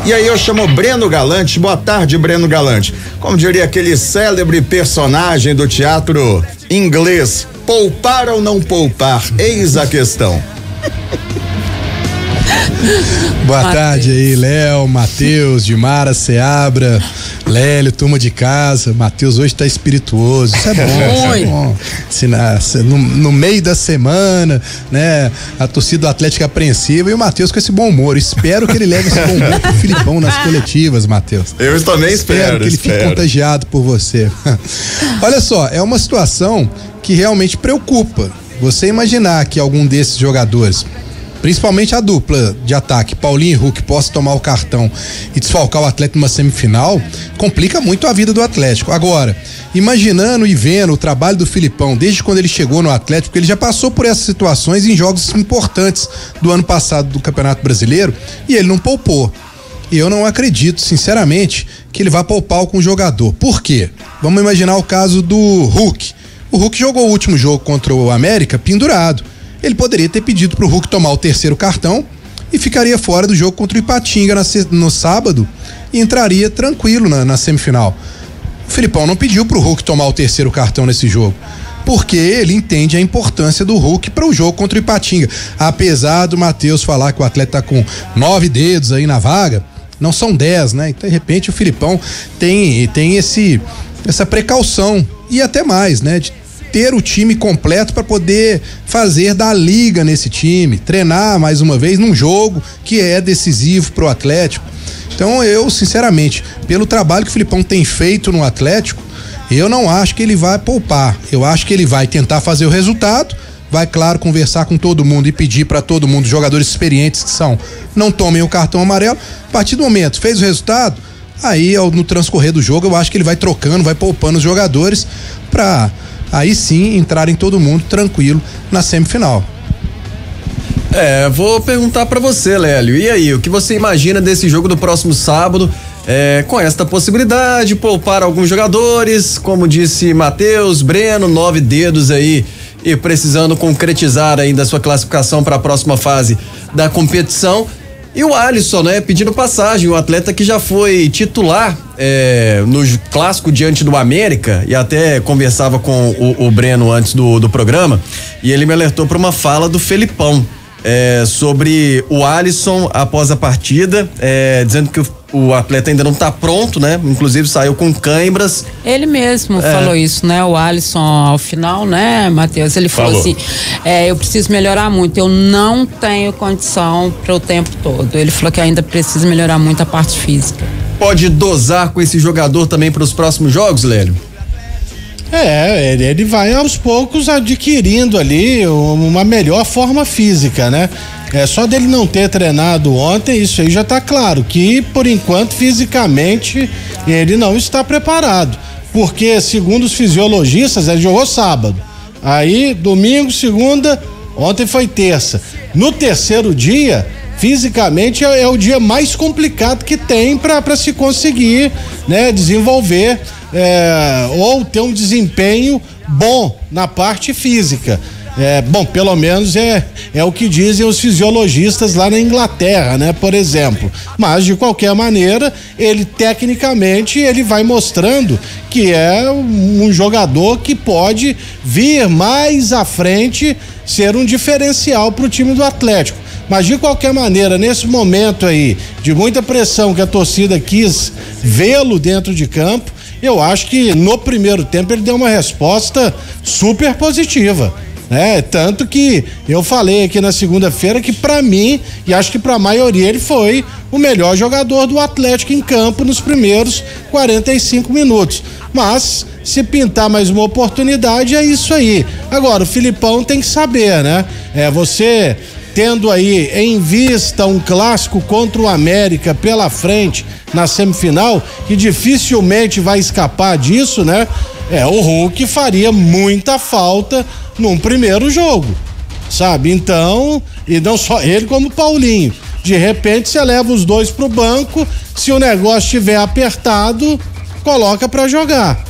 E aí eu chamo Breno Galante. Boa tarde, Breno Galante. Como diria aquele célebre personagem do teatro inglês, poupar ou não poupar? Eis a questão. Boa tarde aí, Léo, Matheus, Dimara, Seabra, Lélio, turma de casa. Matheus hoje tá espirituoso, isso é bom, isso é bom. No meio da semana, né, a torcida do Atlético é apreensiva e o Matheus com esse bom humor. Espero que ele leve esse bom humor pro Filipão nas coletivas, Matheus. Eu também espero que ele fique contagiado por você. Olha só, é uma situação que realmente preocupa. Você imaginar que algum desses jogadores, principalmente a dupla de ataque, Paulinho e Hulk, possa tomar o cartão e desfalcar o Atlético numa semifinal, complica muito a vida do Atlético. Agora, imaginando e vendo o trabalho do Filipão desde quando ele chegou no Atlético, porque ele já passou por essas situações em jogos importantes do ano passado do Campeonato Brasileiro e ele não poupou. E eu não acredito, sinceramente, que ele vá poupar algum jogador. Por quê? Vamos imaginar o caso do Hulk. O Hulk jogou o último jogo contra o América pendurado. Ele poderia ter pedido pro Hulk tomar o terceiro cartão e ficaria fora do jogo contra o Ipatinga no sábado e entraria tranquilo na semifinal. O Filipão não pediu pro Hulk tomar o terceiro cartão nesse jogo, porque ele entende a importância do Hulk para o jogo contra o Ipatinga. Apesar do Matheus falar que o atleta tá com 9 dedos aí na vaga, não são 10, né? Então, de repente, o Filipão tem essa precaução e até mais, né? De ter o time completo para poder fazer da liga nesse time, treinar mais uma vez num jogo que é decisivo pro Atlético. Então eu, sinceramente, pelo trabalho que o Filipão tem feito no Atlético, eu não acho que ele vai poupar. Eu acho que ele vai tentar fazer o resultado, vai, claro, conversar com todo mundo e pedir para todo mundo, jogadores experientes que são, não tomem o cartão amarelo. A partir do momento, fez o resultado, aí no transcorrer do jogo eu acho que ele vai trocando, vai poupando os jogadores para aí sim entrarem todo mundo tranquilo na semifinal. Vou perguntar pra você, Lélio, e aí, o que você imagina desse jogo do próximo sábado, com esta possibilidade de poupar alguns jogadores, como disse Matheus, Breno, 9 dedos aí, e precisando concretizar ainda a sua classificação para a próxima fase da competição. E o Alisson, né, pedindo passagem, o atleta que já foi titular no clássico diante do América, e até conversava com o Breno antes do programa, e ele me alertou para uma fala do Felipão sobre o Alisson após a partida, dizendo que o atleta ainda não tá pronto, né? Inclusive saiu com cãibras. Ele mesmo falou isso, né? O Alisson ao final, né, Matheus? Ele falou assim, eu preciso melhorar muito, eu não tenho condição para o tempo todo. Ele falou que ainda precisa melhorar muito a parte física. Pode dosar com esse jogador também para os próximos jogos, Lélio? Ele vai aos poucos adquirindo ali uma melhor forma física, né? Só dele não ter treinado ontem, isso aí já tá claro, que por enquanto fisicamente ele não está preparado, porque segundo os fisiologistas ele jogou sábado, aí domingo, segunda, ontem foi terça. No terceiro dia, fisicamente é o dia mais complicado que tem para se conseguir, né, desenvolver ou ter um desempenho bom na parte física. Bom, pelo menos é o que dizem os fisiologistas lá na Inglaterra, né, por exemplo. Mas de qualquer maneira, ele tecnicamente ele vai mostrando que é um jogador que pode vir mais à frente ser um diferencial para o time do Atlético. Mas de qualquer maneira, nesse momento aí de muita pressão que a torcida quis vê-lo dentro de campo, eu acho que no primeiro tempo ele deu uma resposta super positiva. Tanto que eu falei aqui na segunda-feira que pra mim, e acho que pra maioria, ele foi o melhor jogador do Atlético em campo nos primeiros 45 minutos. Mas se pintar mais uma oportunidade, é isso aí. Agora, o Filipão tem que saber, né? Você tendo aí em vista um clássico contra o América pela frente na semifinal, que dificilmente vai escapar disso, né? O Hulk faria muita falta num primeiro jogo, sabe? Então, e não só ele como o Paulinho. De repente você leva os dois pro banco, se o negócio estiver apertado, coloca pra jogar.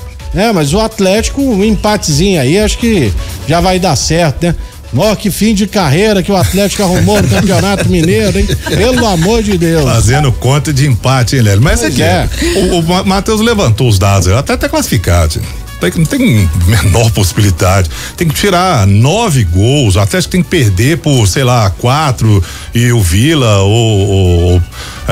Mas o Atlético, um empatezinho aí, acho que já vai dar certo, né? Ó, que fim de carreira que o Atlético arrumou no Campeonato Mineiro, hein? Pelo amor de Deus. Fazendo conta de empate, hein, Lélio? Mas aqui, o Matheus levantou os dados, até tá classificado. Não tem menor possibilidade. Tem que tirar 9 gols. O Atlético tem que perder por, sei lá, 4 e o Vila ou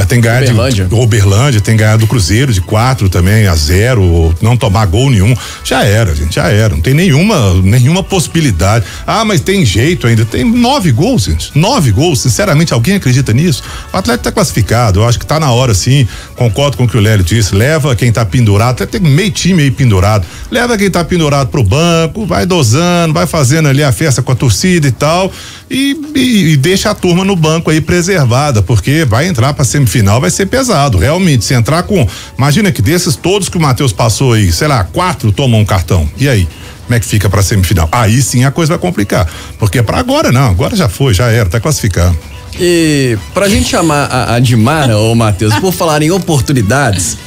tem que ganhar de Uberlândia, tem que ganhar do Cruzeiro de 4 também a 0, não tomar gol nenhum. Já era, gente, já era. Não tem nenhuma possibilidade. Ah, mas tem jeito ainda. Tem 9 gols, gente. 9 gols. Sinceramente, alguém acredita nisso? O Atlético tá classificado. Eu acho que tá na hora, sim. Concordo com o que o Lélio disse. Leva quem tá pendurado. Até tem meio time aí pendurado. Leva quem tá pendurado pro banco, vai dosando, vai fazendo ali a festa com a torcida e tal, e deixa a turma no banco aí preservada, porque vai entrar pra semifinal, vai ser pesado, realmente, se entrar com, imagina que desses todos que o Matheus passou aí, sei lá, 4 tomam um cartão, e aí? Como é que fica pra semifinal? Aí sim a coisa vai complicar, porque pra agora não, agora já foi, já era, tá classificado. E pra gente chamar a Dimara, ô Matheus, por falar em oportunidades,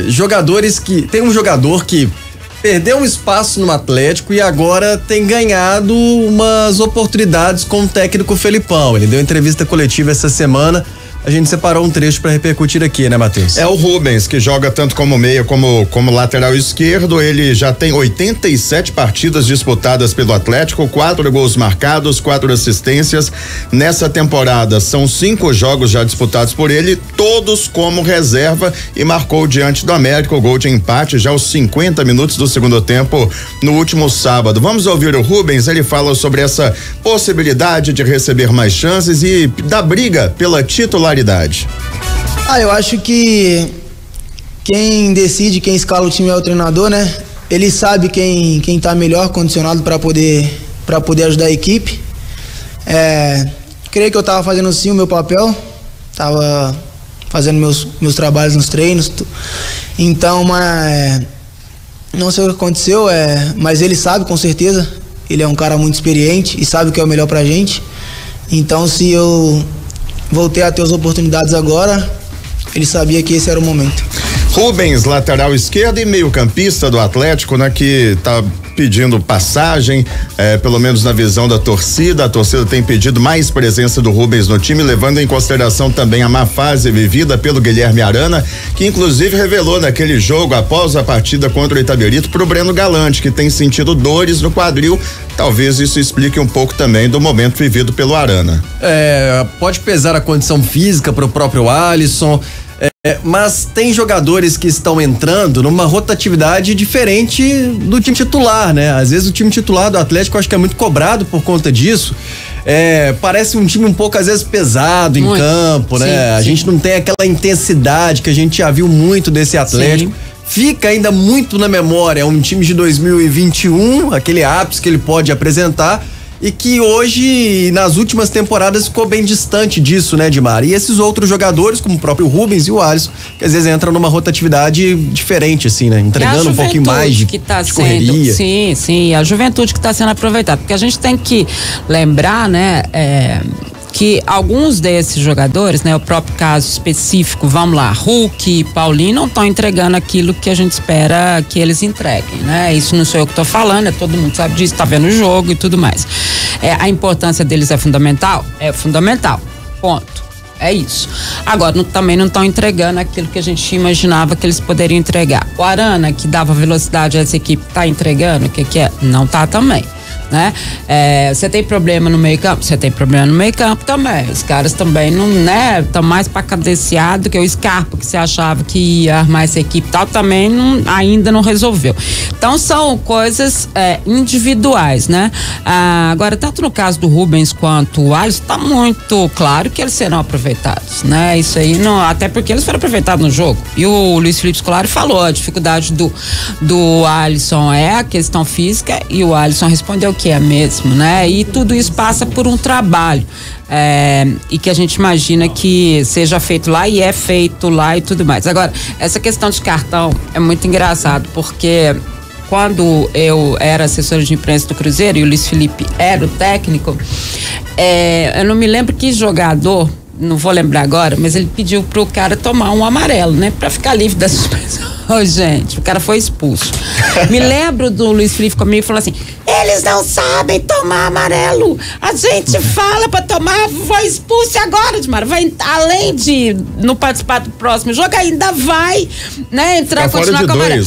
jogadores que, tem um jogador que perdeu um espaço no Atlético e agora tem ganhado umas oportunidades com o técnico Felipão. Ele deu entrevista coletiva essa semana. A gente separou um trecho para repercutir aqui, né, Matheus? É o Rubens, que joga tanto como meia como lateral esquerdo. Ele já tem 87 partidas disputadas pelo Atlético, 4 gols marcados, 4 assistências. Nessa temporada são 5 jogos já disputados por ele, todos como reserva, e marcou diante do América o gol de empate já aos 50 minutos do segundo tempo no último sábado. Vamos ouvir o Rubens, ele fala sobre essa possibilidade de receber mais chances e da briga pela titularidade. Eu acho que quem decide, quem escala o time é o treinador, né? Ele sabe quem tá melhor condicionado para poder ajudar a equipe. Creio que eu tava fazendo sim o meu papel, tava fazendo meus trabalhos nos treinos, então, mas não sei o que aconteceu, mas ele sabe com certeza, ele é um cara muito experiente e sabe o que é o melhor pra gente. Então, se eu voltei a ter as oportunidades agora, ele sabia que esse era o momento. Rubens, lateral esquerdo e meio-campista do Atlético, né? Que tá pedindo passagem, pelo menos na visão da torcida. A torcida tem pedido mais presença do Rubens no time, levando em consideração também a má fase vivida pelo Guilherme Arana, que inclusive revelou naquele jogo, após a partida contra o Itabirito, pro Breno Galante, que tem sentido dores no quadril. Talvez isso explique um pouco também do momento vivido pelo Arana. Pode pesar a condição física pro próprio Alisson, mas tem jogadores que estão entrando numa rotatividade diferente do time titular, né? Às vezes o time titular do Atlético eu acho que é muito cobrado por conta disso. Parece um time um pouco às vezes pesado muito, em campo, né? Sim, a gente não tem aquela intensidade que a gente já viu muito desse Atlético. Sim. Fica ainda muito na memória um time de 2021, aquele ápice que ele pode apresentar, e que hoje, nas últimas temporadas, ficou bem distante disso, né, Dimar? E esses outros jogadores, como o próprio Rubens e o Alisson, que às vezes entram numa rotatividade diferente, assim, né? Entregando um pouquinho mais de correria. Sim, a juventude que está sendo aproveitada, porque a gente tem que lembrar, né, que alguns desses jogadores, né, o próprio caso específico, vamos lá, Hulk e Paulinho não estão entregando aquilo que a gente espera que eles entreguem, né? Isso não sou eu que estou falando, todo mundo sabe disso, tá vendo o jogo e tudo mais. A importância deles é fundamental? É fundamental, ponto. É isso. Agora, também não estão entregando aquilo que a gente imaginava que eles poderiam entregar. O Arana, que dava velocidade a essa equipe, tá entregando? O que é? Não tá também. Né? Você tem problema no meio campo? Você tem problema no meio campo também. Os caras também não, né? Estão mais pra cadenciado do que o Scarpa, que você achava que ia armar essa equipe e tal, também ainda não resolveu. Então são coisas individuais, né? Agora, tanto no caso do Rubens quanto o Alisson, tá muito claro que eles serão aproveitados, né? Isso aí, até porque eles foram aproveitados no jogo. E o Luiz Felipe Scolari falou, a dificuldade do Alisson é a questão física, e o Alisson respondeu que é mesmo, né? E tudo isso passa por um trabalho e que a gente imagina que seja feito lá e é feito lá e tudo mais. Agora, essa questão de cartão é muito engraçado, porque quando eu era assessora de imprensa do Cruzeiro e o Luiz Felipe era o técnico, eu não me lembro que jogador, não vou lembrar agora, mas ele pediu pro cara tomar um amarelo, né? Pra ficar livre da suspensão. Gente, o cara foi expulso. Me lembro do Luiz Felipe comigo e falou assim: Eles não sabem tomar amarelo. A gente fala pra tomar, foi expulso agora, Edmar. Vai, além de não participar do próximo jogo, ainda vai, né, entrar, continuar com amarelo.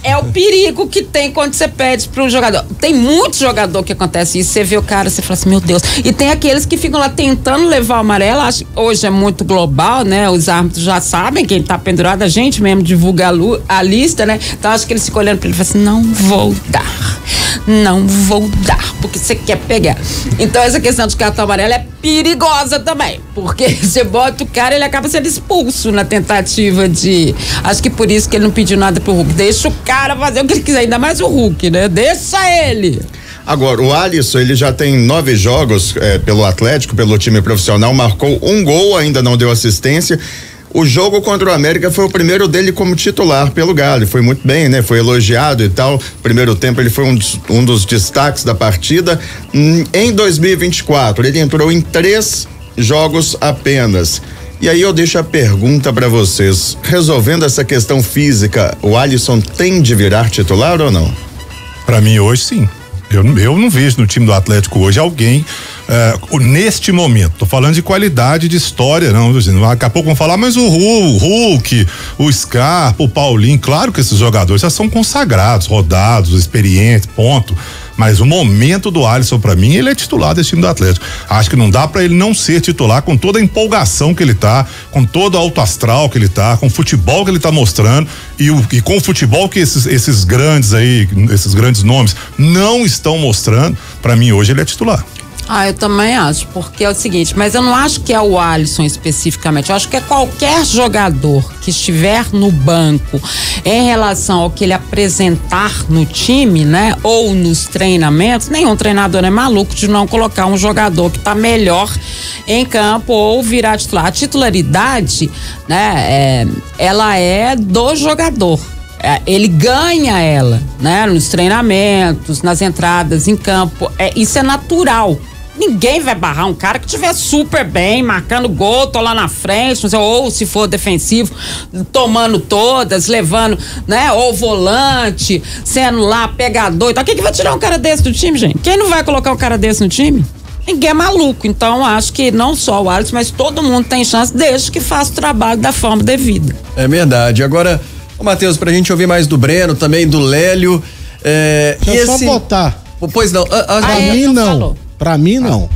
É o perigo que tem quando você pede pro jogador. Tem muito jogador que acontece isso. Você vê o cara, você fala assim, meu Deus. E tem aqueles que ficam lá tentando levar o amarelo. Acho que hoje é muito global, né? Os árbitros já sabem quem tá pendurado, a gente mesmo divulga a lista, né? Então acho que eles ficam olhando pra ele e falam assim, não vou dar, porque você quer pegar. Então essa questão de cartão amarelo é perigosa também, porque você bota o cara, ele acaba sendo expulso na tentativa de... Acho que por isso que ele não pediu nada pro Hulk. Deixa o cara fazer o que ele quiser, ainda mais o Hulk, né? Deixa ele. Agora, o Alisson, ele já tem 9 jogos pelo Atlético, pelo time profissional, marcou 1 gol, ainda não deu assistência. O jogo contra o América foi o primeiro dele como titular pelo Galo, foi muito bem, né? Foi elogiado e tal. Primeiro tempo ele foi um dos destaques da partida. Em 2024, ele entrou em 3 jogos apenas. E aí eu deixo a pergunta pra vocês, resolvendo essa questão física, o Alisson tem de virar titular ou não? Pra mim hoje sim. Eu não vejo no time do Atlético hoje alguém neste momento, tô falando de qualidade de história, não, daqui a pouco vão falar, mas o Hulk, o Scarpa, o Paulinho, claro que esses jogadores já são consagrados, rodados, experientes, ponto. Mas o momento do Alisson, pra mim, ele é titular desse time do Atlético. Acho que não dá pra ele não ser titular com toda a empolgação que ele tá, com todo o alto astral que ele tá, com o futebol que ele tá mostrando e com o futebol que esses grandes aí, esses grandes nomes não estão mostrando. Pra mim, hoje ele é titular. Eu também acho, porque é o seguinte, mas eu não acho que é o Alisson especificamente, eu acho que é qualquer jogador que estiver no banco em relação ao que ele apresentar no time, né, ou nos treinamentos. Nenhum treinador é maluco de não colocar um jogador que tá melhor em campo ou virar titular. A titularidade, né, ela é do jogador. Ele ganha ela, né, nos treinamentos, nas entradas em campo, isso é natural. Ninguém vai barrar um cara que estiver super bem, marcando gol, tô lá na frente, ou se for defensivo, tomando todas, levando, né, ou volante, sendo lá pegador. Então, quem que vai tirar um cara desse do time, gente? Quem não vai colocar um cara desse no time? Ninguém é maluco. Então, acho que não só o Alisson, mas todo mundo tem chance, desde que faça o trabalho da forma devida. É verdade. Agora, Matheus, pra gente ouvir mais do Breno, também do Lélio. Deixa eu só botar. Pois não. Pra mim não. Falou. Pra mim não.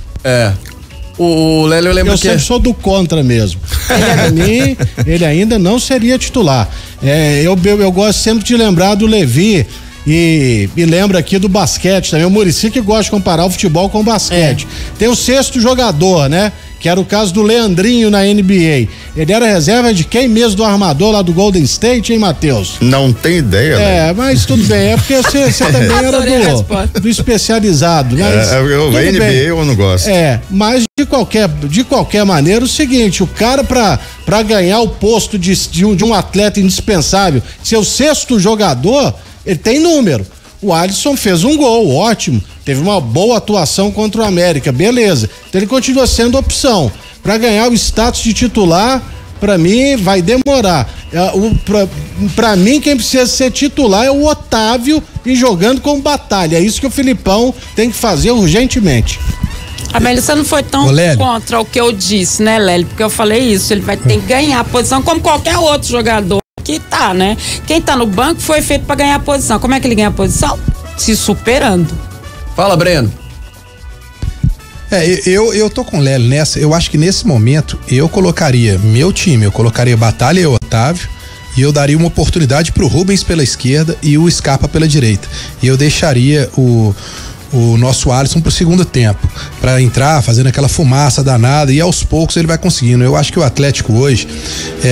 O Lélio lembra que... Eu sempre sou do contra mesmo. Pra mim, ele ainda não seria titular. Eu gosto sempre de lembrar do Levi e lembra aqui do basquete também. O Muricy que gosta de comparar o futebol com o basquete. Tem o 6º jogador, né? Que era o caso do Leandrinho na NBA. Ele era reserva de quem mesmo, do armador lá do Golden State, hein, Matheus? Não tem ideia, né? Mas tudo bem, porque você também era do especializado. Mas eu NBA eu não gosto. Mas de qualquer maneira, o seguinte, o cara pra ganhar o posto de um atleta indispensável, ser o 6º jogador, ele tem número. O Alisson fez um gol, ótimo. Teve uma boa atuação contra o América, beleza. Então ele continua sendo opção. Para ganhar o status de titular, para mim vai demorar. Para mim quem precisa ser titular é o Otávio e jogando com batalha. É isso que o Filipão tem que fazer urgentemente. Mas você não foi tão contra o que eu disse, né, Lélio? Porque eu falei isso, ele vai ter que ganhar a posição como qualquer outro jogador que tá, né? Quem tá no banco foi feito pra ganhar a posição. Como é que ele ganha a posição? Se superando. Fala, Breno. Eu tô com o Lélio nessa. Eu acho que nesse momento eu colocaria meu time, eu colocaria Batalha e Otávio, e eu daria uma oportunidade pro Rubens pela esquerda e o Scarpa pela direita. E eu deixaria o nosso Alisson pro segundo tempo, para entrar fazendo aquela fumaça danada, e aos poucos ele vai conseguindo. Eu acho que o Atlético hoje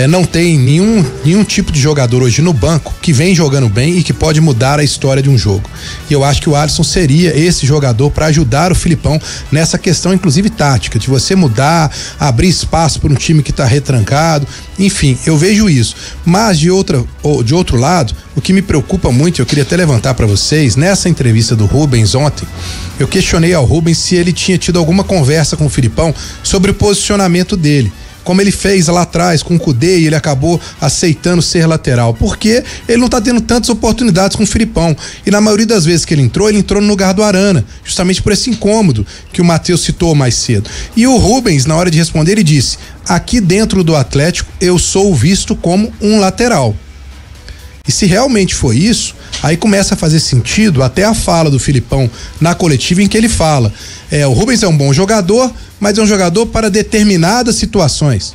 não tem nenhum tipo de jogador hoje no banco que vem jogando bem e que pode mudar a história de um jogo. E eu acho que o Alisson seria esse jogador para ajudar o Filipão nessa questão, inclusive tática, de você mudar, abrir espaço para um time que tá retrancado. Enfim, eu vejo isso. Mas de outro lado, o que me preocupa muito, eu queria até levantar para vocês, nessa entrevista do Rubens ontem, eu questionei ao Rubens se ele tinha tido alguma conversa com o Filipão sobre o posicionamento dele. como ele fez lá atrás com o Cudê e ele acabou aceitando ser lateral, porque ele não tá tendo tantas oportunidades com o Filipão. E na maioria das vezes que ele entrou no lugar do Arana, justamente por esse incômodo que o Matheus citou mais cedo. E o Rubens, na hora de responder, ele disse: aqui dentro do Atlético eu sou visto como um lateral. E se realmente foi isso, aí começa a fazer sentido até a fala do Filipão na coletiva, em que ele fala: o Rubens é um bom jogador, mas é um jogador para determinadas situações.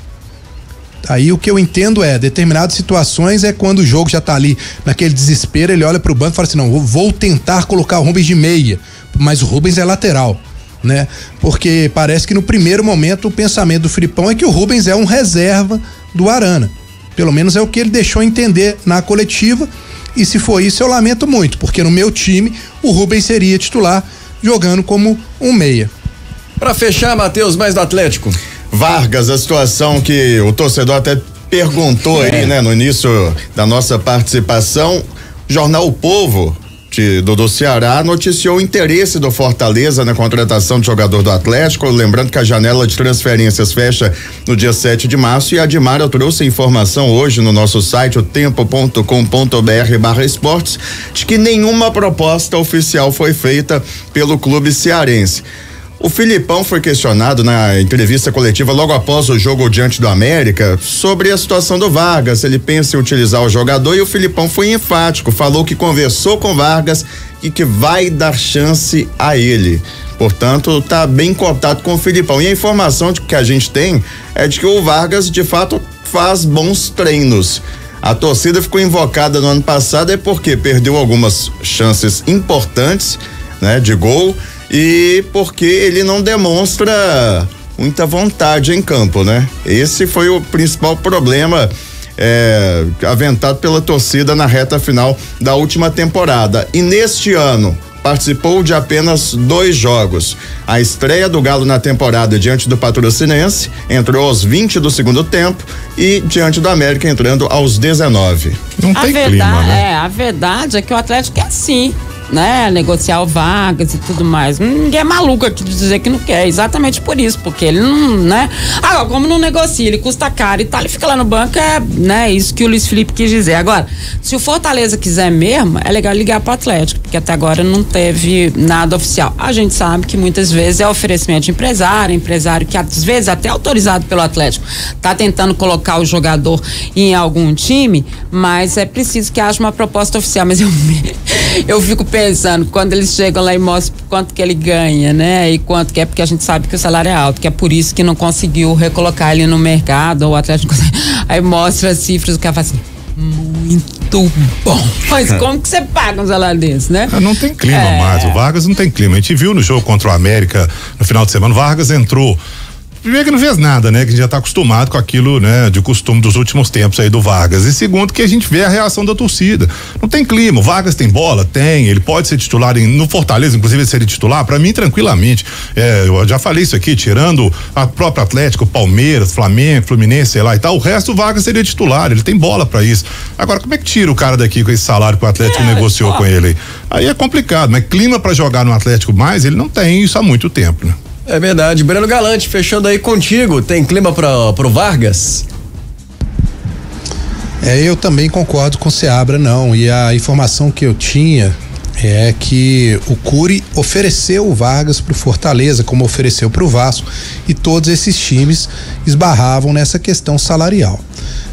Aí o que eu entendo determinadas situações é quando o jogo já tá ali naquele desespero, ele olha pro banco e fala assim: não, vou tentar colocar o Rubens de meia, mas o Rubens é lateral, né? Porque parece que no primeiro momento o pensamento do Filipão é que o Rubens é um reserva do Arana. Pelo menos é o que ele deixou entender na coletiva, e se for isso eu lamento muito, porque no meu time o Rubens seria titular jogando como um meia. Pra fechar, Matheus, mais do Atlético. Vargas, a situação que o torcedor até perguntou aí, né, no início da nossa participação. Jornal O Povo do Ceará noticiou o interesse do Fortaleza na contratação de jogador do Atlético, lembrando que a janela de transferências fecha no dia 7 de março, e a Dimara trouxe informação hoje no nosso site, o tempo.com.br/esportes, de que nenhuma proposta oficial foi feita pelo clube cearense. O Filipão foi questionado na entrevista coletiva logo após o jogo diante do América sobre a situação do Vargas, ele pensa em utilizar o jogador, e o Filipão foi enfático, falou que conversou com Vargas e que vai dar chance a ele. Portanto, tá bem contato com o Filipão. E a informação que a gente tem é de que o Vargas, de fato, faz bons treinos. A torcida ficou invocada no ano passado porque perdeu algumas chances importantes, né, de gol, e porque ele não demonstra muita vontade em campo, né? Esse foi o principal problema aventado pela torcida na reta final da última temporada. E neste ano participou de apenas 2 jogos. A estreia do Galo na temporada diante do Patrocinense, entrou aos 20 do segundo tempo, e diante do América entrando aos 19. Não tem clima, né? A verdade é que o Atlético é assim, né? Negociar o Vargas e tudo mais. Ninguém é maluco aqui de dizer que não quer, exatamente por isso, porque ele não, né? Agora, como não negocia, ele custa caro e tal, ele fica lá no banco, né? Isso que o Luiz Felipe quis dizer. Agora, se o Fortaleza quiser mesmo, é legal ligar pro Atlético, porque até agora não teve nada oficial. A gente sabe que muitas vezes é oferecimento de empresário que às vezes até autorizado pelo Atlético, tá tentando colocar o jogador em algum time, mas é preciso que haja uma proposta oficial. Mas eu fico pensando, quando eles chegam lá e mostram quanto que ele ganha, né? E quanto que é, porque a gente sabe que o salário é alto, que é por isso que não conseguiu recolocar ele no mercado, ou o Atlético não consegue. Aí mostra as cifras, o cara fala assim: muito bom. Mas como que você paga um salário desse, né? Não tem clima mais, o Vargas não tem clima. A gente viu no jogo contra o América no final de semana, o Vargas entrou. Primeiro que não fez nada, né? Que a gente já tá acostumado com aquilo, né? De costume dos últimos tempos aí do Vargas. E segundo, que a gente vê a reação da torcida. Não tem clima. O Vargas tem bola? Tem. Ele pode ser titular no Fortaleza, inclusive ele seria titular, pra mim, tranquilamente. Eu já falei isso aqui, tirando a própria Atlético, Palmeiras, Flamengo, Fluminense, sei lá e tal, o resto o Vargas seria titular, ele tem bola pra isso. Agora, como é que tira o cara daqui com esse salário que o Atlético negociou com ele? Aí é complicado, mas clima pra jogar no Atlético mais, ele não tem isso há muito tempo, né? É verdade. Breno Galante, fechando aí contigo, tem clima pro Vargas? Eu também concordo com o Seabra, não, e a informação que eu tinha é que o Curi ofereceu o Vargas pro Fortaleza, como ofereceu pro Vasco, e todos esses times esbarravam nessa questão salarial.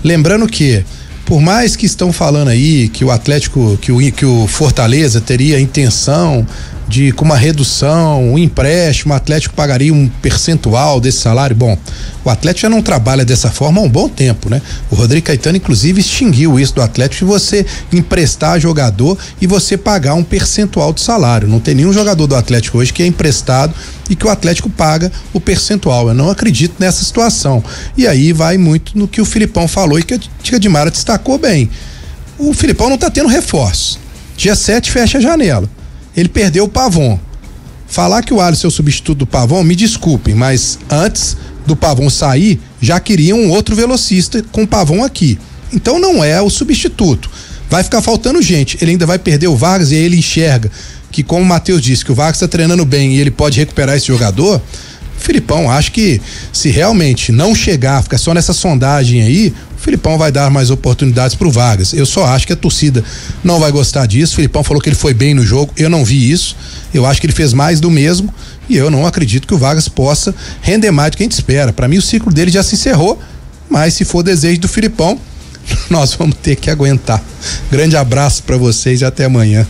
Lembrando que, por mais que estão falando aí que o Atlético, que o Fortaleza teria a intenção de, com uma redução, um empréstimo, o Atlético pagaria um percentual desse salário. Bom, o Atlético já não trabalha dessa forma há um bom tempo, né? O Rodrigo Caetano, inclusive, extinguiu isso do Atlético, de você emprestar jogador e você pagar um percentual de salário. Não tem nenhum jogador do Atlético hoje que é emprestado e que o Atlético paga o percentual. Eu não acredito nessa situação. E aí vai muito no que o Filipão falou e que a Tia Dimara destacou bem. O Filipão não tá tendo reforço. Dia 7 fecha a janela. Ele perdeu o Pavon. Falar que o Alisson é o substituto do Pavon, me desculpem, mas antes do Pavon sair, já queriam um outro velocista com o Pavon aqui. Então não é o substituto. Vai ficar faltando gente. Ele ainda vai perder o Vargas, e aí ele enxerga que, como o Matheus disse, que o Vargas está treinando bem e ele pode recuperar esse jogador. O Filipão, acho que se realmente não chegar, ficar só nessa sondagem aí, o Filipão vai dar mais oportunidades pro Vargas. Eu só acho que a torcida não vai gostar disso. O Filipão falou que ele foi bem no jogo, eu não vi isso. Eu acho que ele fez mais do mesmo e eu não acredito que o Vargas possa render mais do que a gente espera. Para mim o ciclo dele já se encerrou, mas se for desejo do Filipão, nós vamos ter que aguentar. Grande abraço para vocês e até amanhã.